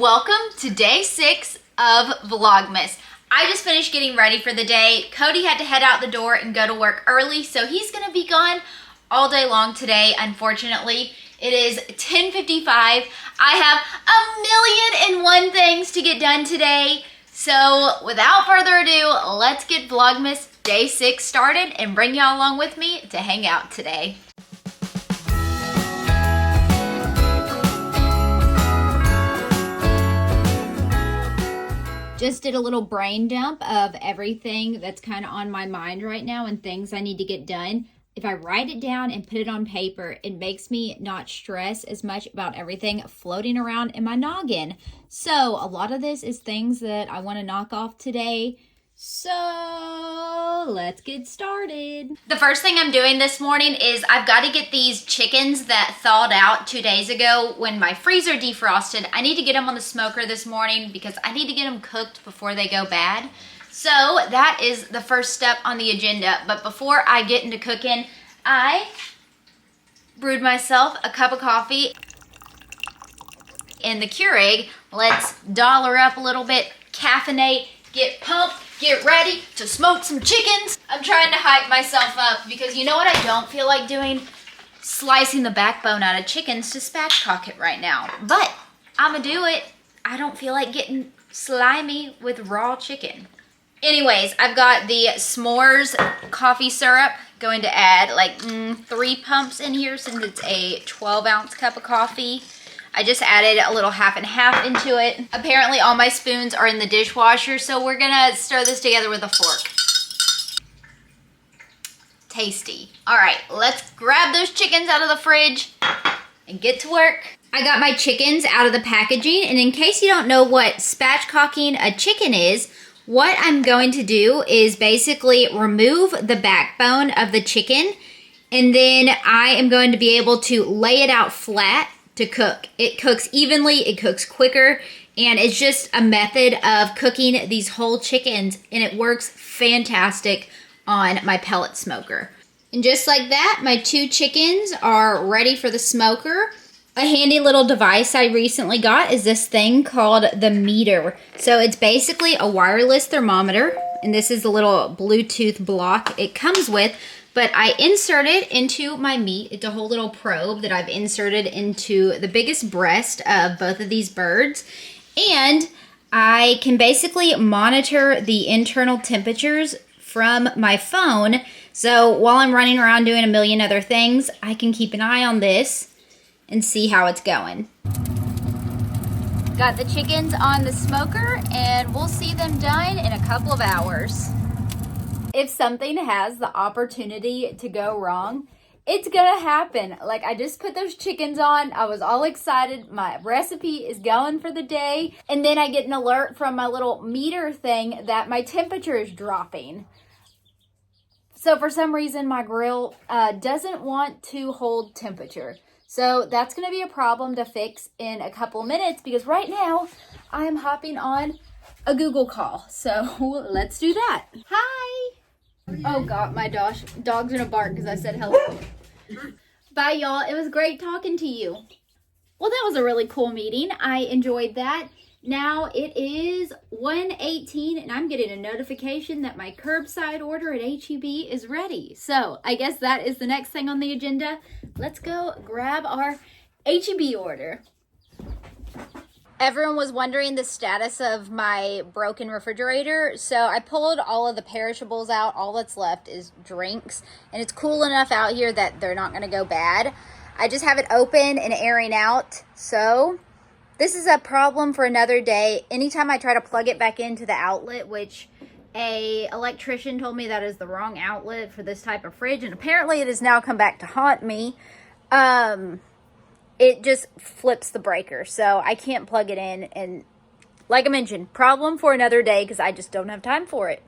welcome to day 6 of Vlogmas. I just finished getting ready for the day. Cody had to head out the door and go to work early, so he's gonna be gone all day long today, unfortunately. It is 10:55. I have 1,000,001 things to get done today. So without further ado, let's get Vlogmas day 6 started and bring y'all along with me to hang out today. Just did a little brain dump of everything that's kind of on my mind right now and things I need to get done. If I write it down and put it on paper, it makes me not stress as much about everything floating around in my noggin. So a lot of this is things that I want to knock off today. So let's get started. The first thing I'm doing this morning is I've got to get these chickens that thawed out 2 days ago when my freezer defrosted. I need to get them on the smoker this morning because I need to get them cooked before they go bad. So that is the first step on the agenda. But before I get into cooking, I brewed myself a cup of coffee in the Keurig. Let's dollar up a little bit, caffeinate, get pumped, get ready to smoke some chickens. I'm trying to hype myself up because you know what I don't feel like doing? Slicing the backbone out of chickens to spatchcock it right now. But I'm gonna do it. I don't feel like getting slimy with raw chicken. Anyways, I've got the s'mores coffee syrup. Going to add like 3 pumps in here since it's a 12-ounce cup of coffee. I just added a little half and half into it. Apparently all my spoons are in the dishwasher, so we're gonna stir this together with a fork. Tasty. All right, let's grab those chickens out of the fridge and get to work. I got my chickens out of the packaging, and in case you don't know what spatchcocking a chicken is, what I'm going to do is basically remove the backbone of the chicken, and then I am going to be able to lay it out flat to cook. It cooks evenly, it cooks quicker, and it's just a method of cooking these whole chickens, and it works fantastic on my pellet smoker. And just like that, my 2 chickens are ready for the smoker. A handy little device I recently got is this thing called the meter. So it's basically a wireless thermometer, and this is the little Bluetooth block it comes with, but I insert it into my meat. It's a whole little probe that I've inserted into the biggest breast of both of these birds, and I can basically monitor the internal temperatures from my phone. So while I'm running around doing a million other things, I can keep an eye on this and see how it's going. Got the chickens on the smoker, and we'll see them done in a couple of hours. If something has the opportunity to go wrong, it's gonna happen. Like, I just put those chickens on, I was all excited, my recipe is going for the day, and then I get an alert from my little meter thing that my temperature is dropping. So for some reason, my grill doesn't want to hold temperature. So that's going to be a problem to fix in a couple minutes because right now I am hopping on a Google call. So let's do that. Hi. Oh God, my dog's going to bark because I said hello. Bye y'all. It was great talking to you. Well, that was a really cool meeting. I enjoyed that. Now it is 1:18 and I'm getting a notification that my curbside order at H-E-B is ready. So I guess that is the next thing on the agenda. Let's go grab our H-E-B order. Everyone was wondering the status of my broken refrigerator. So I pulled all of the perishables out. All that's left is drinks. And it's cool enough out here that they're not going to go bad. I just have it open and airing out. So this is a problem for another day. Anytime I try to plug it back into the outlet, which a electrician told me that is the wrong outlet for this type of fridge, and apparently it has now come back to haunt me, it just flips the breaker. So I can't plug it in, and like I mentioned, problem for another day because I just don't have time for it.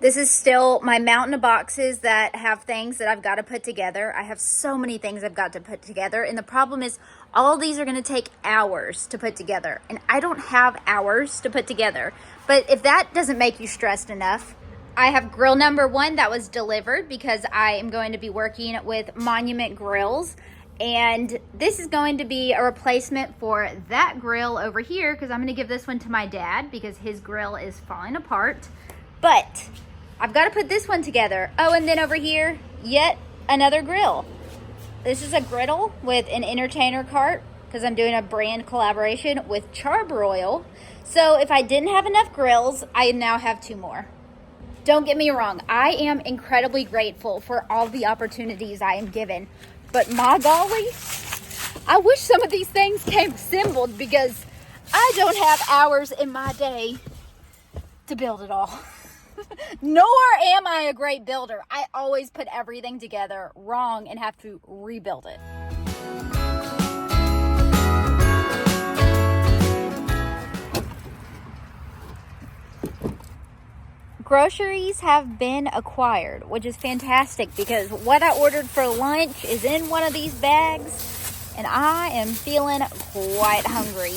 This is still my mountain of boxes that have things that I've got to put together. I have so many things I've got to put together. And the problem is all of these are going to take hours to put together. And I don't have hours to put together. But if that doesn't make you stressed enough, I have grill number 1 that was delivered because I am going to be working with Monument Grills. And this is going to be a replacement for that grill over here because I'm going to give this one to my dad because his grill is falling apart. But I've got to put this one together. Oh, and then over here, yet another grill. This is a griddle with an entertainer cart because I'm doing a brand collaboration with Charbroil. So if I didn't have enough grills, I now have 2 more. Don't get me wrong, I am incredibly grateful for all the opportunities I am given. But my golly, I wish some of these things came assembled because I don't have hours in my day to build it all. Nor am I a great builder. I always put everything together wrong and have to rebuild it. Groceries have been acquired, which is fantastic because what I ordered for lunch is in one of these bags and I am feeling quite hungry.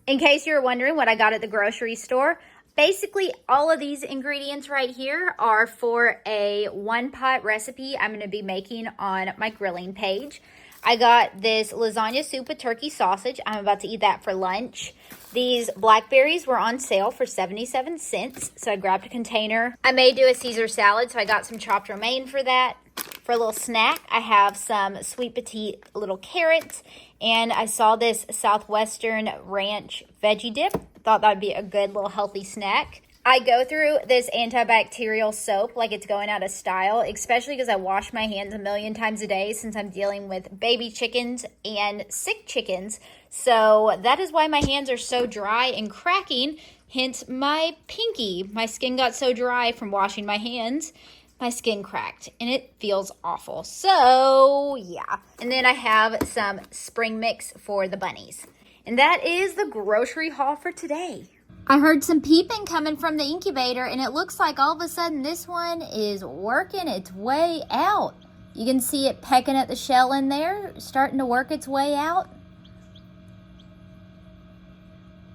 In case you're wondering what I got at the grocery store, basically all of these ingredients right here are for a 1-pot recipe I'm going to be making on my grilling page. I got this lasagna soup with turkey sausage. I'm about to eat that for lunch. These blackberries were on sale for 77 cents, so I grabbed a container. I may do a Caesar salad, so I got some chopped romaine for that. For a little snack, I have some sweet petite little carrots, and I saw this Southwestern Ranch veggie dip. Thought that would be a good little healthy snack. I go through this antibacterial soap like it's going out of style, especially because I wash my hands a million times a day since I'm dealing with baby chickens and sick chickens. So that is why my hands are so dry and cracking, hence my pinky. My skin got so dry from washing my hands, my skin cracked and it feels awful. So yeah. And then I have some spring mix for the bunnies. And that is the grocery haul for today. I heard some peeping coming from the incubator, and it looks like all of a sudden this one is working its way out. You can see it pecking at the shell in there, starting to work its way out.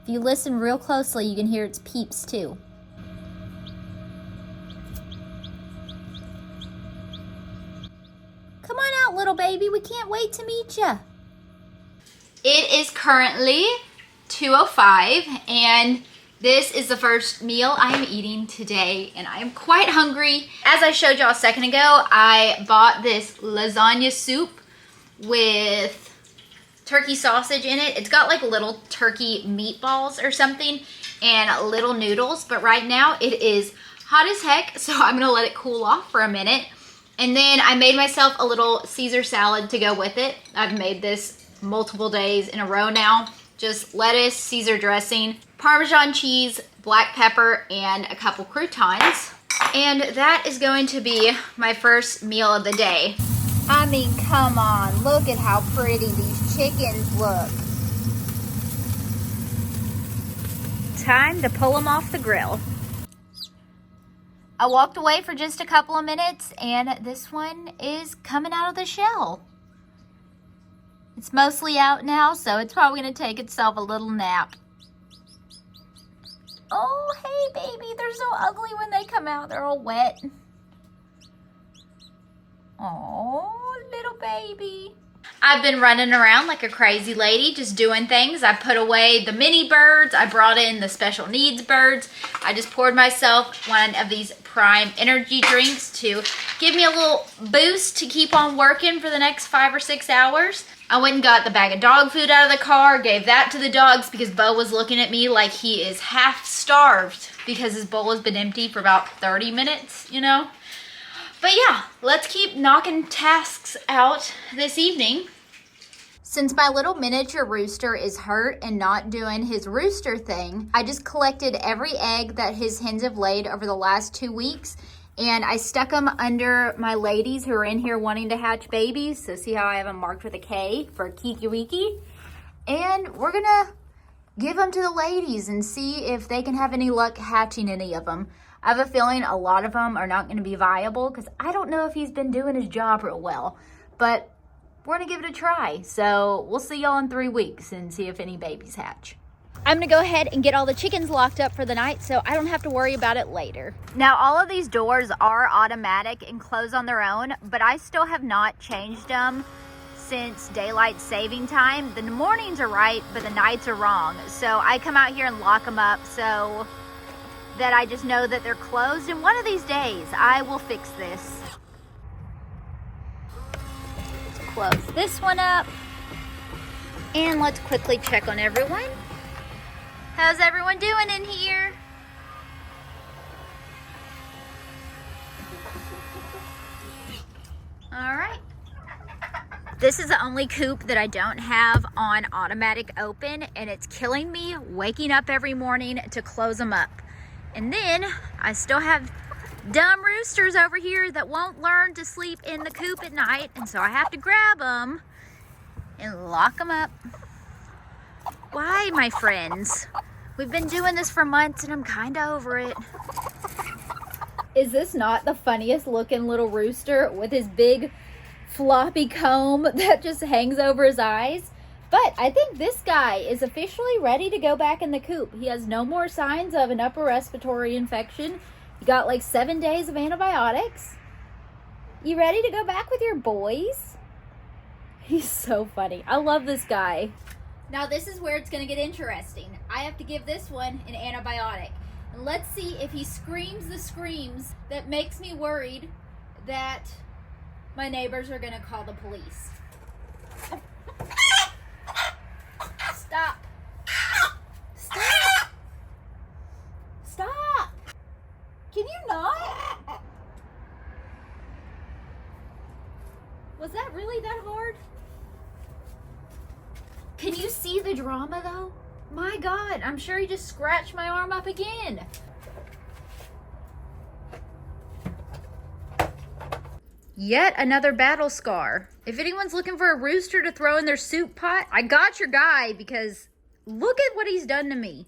If you listen real closely, you can hear its peeps too. Come on out, little baby. We can't wait to meet you. It is currently 2:05, and this is the first meal I am eating today, and I am quite hungry. As I showed y'all a second ago, I bought this lasagna soup with turkey sausage in it. It's got like little turkey meatballs or something and little noodles, but right now it is hot as heck, so I'm gonna let it cool off for a minute. And then I made myself a little Caesar salad to go with it. I've made this multiple days in a row now. Just lettuce, Caesar dressing, Parmesan cheese, black pepper, and a couple croutons. And that is going to be my first meal of the day. I mean, come on, look at how pretty these chickens look. Time to pull them off the grill. I walked away for just a couple of minutes, and this one is coming out of the shell. It's mostly out now, so it's probably going to take itself a little nap. Oh, hey, baby. They're so ugly when they come out. They're all wet. Oh, little baby. I've been running around like a crazy lady, just doing things. I put away the mini birds. I brought in the special needs birds. I just poured myself one of these Prime energy drinks to give me a little boost to keep on working for the next 5 or 6 hours. I went and got the bag of dog food out of the car, gave that to the dogs because Bo was looking at me like he is half starved because his bowl has been empty for about 30 minutes, you know? But yeah, let's keep knocking tasks out this evening. Since my little miniature rooster is hurt and not doing his rooster thing, I just collected every egg that his hens have laid over the last 2 weeks, and I stuck them under my ladies who are in here wanting to hatch babies. So see how I have them marked with a K for Kiki Wiki? And we're gonna give them to the ladies and see if they can have any luck hatching any of them. I have a feeling a lot of them are not gonna be viable because I don't know if he's been doing his job real well, but we're gonna give it a try. So we'll see y'all in 3 weeks and see if any babies hatch. I'm gonna go ahead and get all the chickens locked up for the night so I don't have to worry about it later. Now, all of these doors are automatic and close on their own, but I still have not changed them since daylight saving time. The mornings are right, but the nights are wrong. So I come out here and lock them up so that I just know that they're closed. And one of these days, I will fix this. Let's close this one up. And let's quickly check on everyone. How's everyone doing in here? All right. This is the only coop that I don't have on automatic open, and it's killing me waking up every morning to close them up. And then I still have dumb roosters over here that won't learn to sleep in the coop at night, and so I have to grab them and lock them up. Why, my friends? We've been doing this for months and I'm kind of over it. Is this not the funniest looking little rooster with his big floppy comb that just hangs over his eyes? But I think this guy is officially ready to go back in the coop. He has no more signs of an upper respiratory infection. He got like 7 days of antibiotics. You ready to go back with your boys? He's so funny. I love this guy. Now this is where it's going to get interesting. I have to give this one an antibiotic. And let's see if he screams the screams that makes me worried that my neighbors are going to call the police. Stop. Stop. Stop. Can you not? Was that really that hard? Can you see the drama though? My God, I'm sure he just scratched my arm up again. Yet another battle scar. If anyone's looking for a rooster to throw in their soup pot, I got your guy, because look at what he's done to me.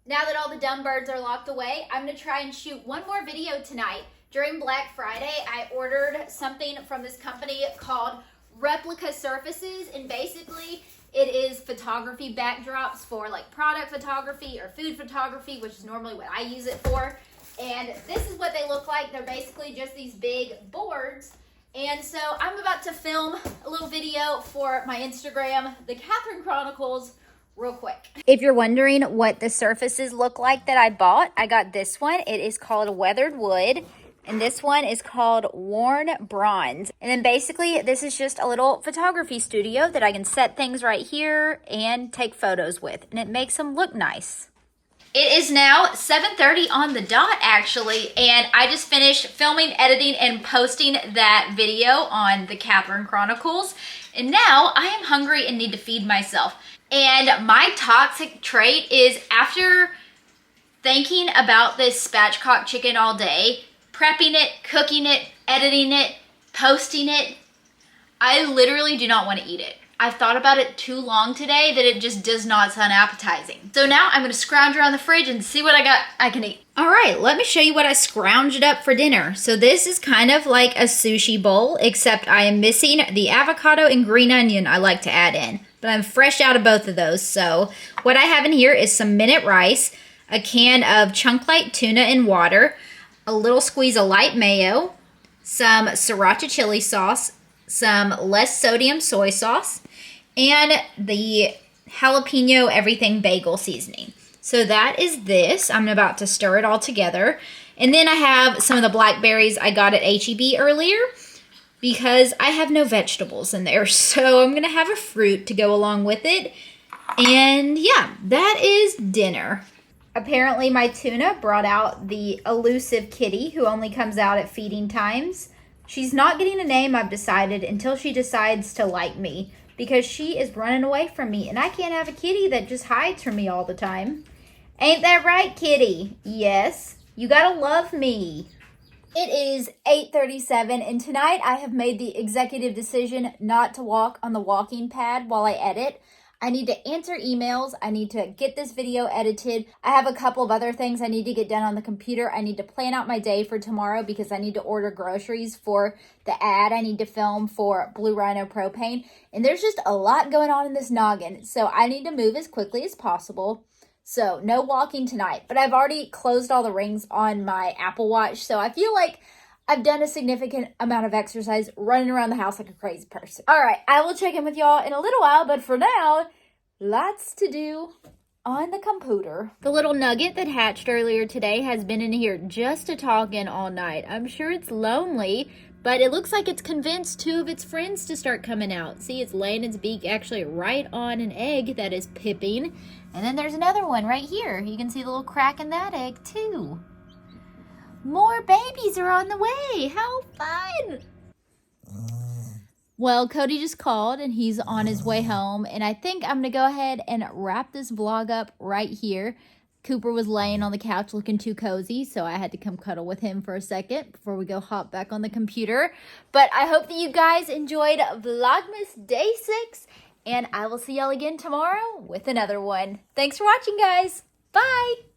Now that all the dumb birds are locked away, I'm gonna try and shoot one more video tonight. During Black Friday, I ordered something from this company called Replica Surfaces, and basically it is photography backdrops for like product photography or food photography, which is normally what I use it for. And this is what they look like. They're basically just these big boards. And so I'm about to film a little video for my Instagram, the Katherine Chronicles, real quick. If you're wondering what the surfaces look like that I bought, I got this one. It is called Weathered Wood. And this one is called Worn Bronze. And then basically this is just a little photography studio that I can set things right here and take photos with. And it makes them look nice. It is now 7:30 on the dot actually. And I just finished filming, editing, and posting that video on the Katherine Chronicles. And now I am hungry and need to feed myself. And my toxic trait is, after thinking about this spatchcock chicken all day, prepping it, cooking it, editing it, posting it, I literally do not want to eat it. I've thought about it too long today that it just does not sound appetizing. So now I'm going to scrounge around the fridge and see what I can eat. All right, let me show you what I scrounged up for dinner. So this is kind of like a sushi bowl, except I am missing the avocado and green onion I like to add in. But I'm fresh out of both of those. So what I have in here is some minute rice, a can of chunk light tuna in water, a little squeeze of light mayo, some sriracha chili sauce, some less sodium soy sauce, and the jalapeno everything bagel seasoning. So that is this. I'm about to stir it all together. And then I have some of the blackberries I got at H-E-B earlier because I have no vegetables in there. So I'm going to have a fruit to go along with it. And yeah, that is dinner. Apparently my tuna brought out the elusive kitty who only comes out at feeding times. She's not getting a name, I've decided, until she decides to like me, because she is running away from me and I can't have a kitty that just hides from me all the time. Ain't that right, kitty? Yes, you gotta love me. It is 8:37 and tonight I have made the executive decision not to walk on the walking pad while I edit. I need to answer emails. I need to get this video edited. I have a couple of other things I need to get done on the computer. I need to plan out my day for tomorrow because I need to order groceries for the ad I need to film for Blue Rhino Propane. And there's just a lot going on in this noggin. So I need to move as quickly as possible. So no walking tonight. But I've already closed all the rings on my Apple Watch. So I feel like I've done a significant amount of exercise running around the house like a crazy person. All right, I will check in with y'all in a little while, but for now, lots to do on the computer. The little nugget that hatched earlier today has been in here just a talking all night. I'm sure it's lonely, but it looks like it's convinced two of its friends to start coming out. See, it's laying its beak actually right on an egg that is pipping. And then there's another one right here. You can see the little crack in that egg too. More babies are on the way. How fun! Well, Cody just called and he's on his way home. And I think I'm going to go ahead and wrap this vlog up right here. Cooper was laying on the couch looking too cozy, so I had to come cuddle with him for a second before we go hop back on the computer. But I hope that you guys enjoyed Vlogmas Day 6. And I will see y'all again tomorrow with another one. Thanks for watching, guys. Bye!